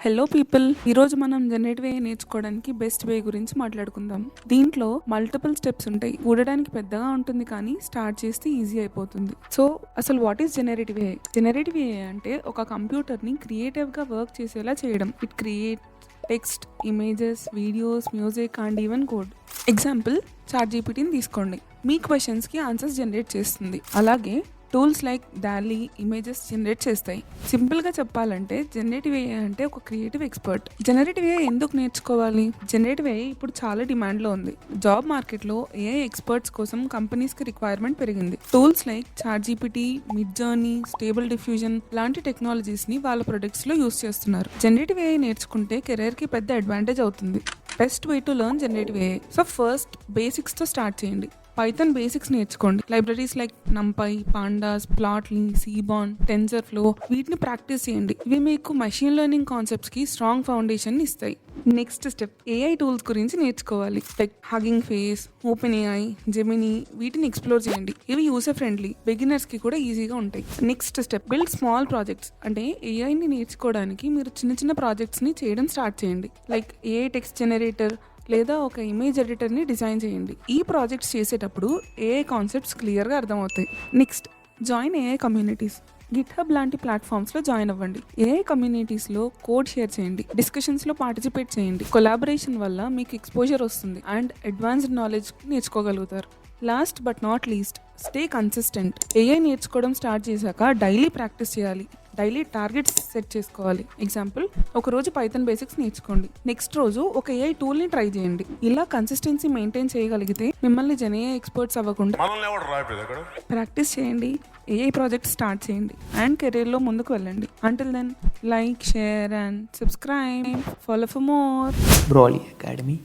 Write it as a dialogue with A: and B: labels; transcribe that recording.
A: Hello people, ఈరోజు మనం generative AI నేర్చుకోవడానికి బెస్ట్ వే గురించి మాట్లాడుకుందాం. దీంట్లో మల్టిపుల్ స్టెప్స్ ఉంటాయి. చూడడానికి పెద్దగా ఉంటుంది కానీ స్టార్ట్ చేస్తే ఈజీ అయిపోతుంది. సో అసలు what is generative AI? Generative AI అంటే ఒక కంప్యూటర్ని క్రియేటివ్గా వర్క్ చేసేలా చేయడం. It create text, images, videos, music and even code. Example, చాట్‌జీపీటీని తీసుకోండి. మీ క్వశ్చన్స్కి ఆన్సర్స్ జనరేట్ చేస్తుంది. అలాగే tools like DALL-E images generate చేస్తాయి. సింపుల్గా చెప్పాలంటే జనరేటివ్ AI అంటే ఒక క్రియేటివ్ ఎక్స్పర్ట్. జనరేటివ్ AI ఎందుకు నేర్చుకోవాలి? జనరేటివ్ AI ఇప్పుడు చాలా డిమాండ్లో ఉంది. జాబ్ మార్కెట్లో AI ఎక్స్పర్ట్స్ కోసం కంపెనీస్కి రిక్వైర్మెంట్ పెరిగింది. Tools like ChatGPT, Midjourney, Stable Diffusion లాంటి టెక్నాలజీస్ని వాళ్ళ ప్రొడక్ట్స్లో యూస్ చేస్తున్నారు. జనరేటివ్ AI నేర్చుకుంటే కెరీర్కి పెద్ద అడ్వాంటేజ్ అవుతుంది. Best way to learn generative AI. So first బేసిక్స్తో స్టార్ట్ చేయండి. పైథాన్ బేసిక్స్ నేర్చుకోండి. Libraries like NumPy, Pandas, Plotly, Seaborn, TensorFlow వీటిని ప్రాక్టీస్ చేయండి. ఇవి మీకు మెషిన్ లెర్నింగ్ కాన్సెప్ట్స్కి స్ట్రాంగ్ ఫౌండేషన్ ఇస్తాయి. నెక్స్ట్ స్టెప్, AI టూల్స్ గురించి నేర్చుకోవాలి. Like Hugging Face, OpenAI, Gemini వీటిని ఎక్స్ప్లోర్ చేయండి. ఇవి యూజర్ ఫ్రెండ్లీ, బిగినర్స్కి కూడా ఈజీగా ఉంటాయి. Next step, build small projects. అంటే AIని నేర్చుకోవడానికి మీరు చిన్న చిన్న ప్రాజెక్ట్స్ని చేయడం స్టార్ట్ చేయండి. లైక్ AI టెక్స్ట్ జనరేటర్ లేదా ఒక ఇమేజ్ ఎడిటర్ని డిజైన్ చేయండి. ఈ ప్రాజెక్ట్స్ చేసేటప్పుడు AI కాన్సెప్ట్స్ క్లియర్గా అర్థమవుతాయి. Next, join AI communities. GitHub లాంటి ప్లాట్ఫామ్స్లో జాయిన్ అవ్వండి. AI కమ్యూనిటీస్లో కోడ్ షేర్ చేయండి, డిస్కషన్స్లో పార్టిసిపేట్ చేయండి. కొలాబరేషన్ వల్ల మీకు ఎక్స్పోజర్ వస్తుంది అండ్ అడ్వాన్స్డ్ నాలెడ్జ్ నేర్చుకోగలుగుతారు. Last but not least, stay consistent. AI నేర్చుకోవడం స్టార్ట్ చేశాక డైలీ ప్రాక్టీస్ చేయాలి. డైలీ టార్గెట్స్ సెట్ చేసుకోవాలి. ఎగ్జాంపుల్, ఒక రోజు పైథాన్ బేసిక్స్ నేర్చుకోండి. నెక్స్ట్ రోజు ఒక AI టూల్ని ట్రై చేయండి. ఇలా కన్సిస్టెన్సీ మెయింటైన్ చేయగలిగితే మిమ్మల్ని AI ఎక్స్పర్ట్స్ అవ్వకుండా ప్రాక్టీస్ చేయండి. AI ప్రాజెక్ట్ స్టార్ట్ చేయండి అండ్ కెరీర్లో ముందుకు వెళ్ళండి. Until then, like, share and subscribe. Follow for more.
B: Broly Academy.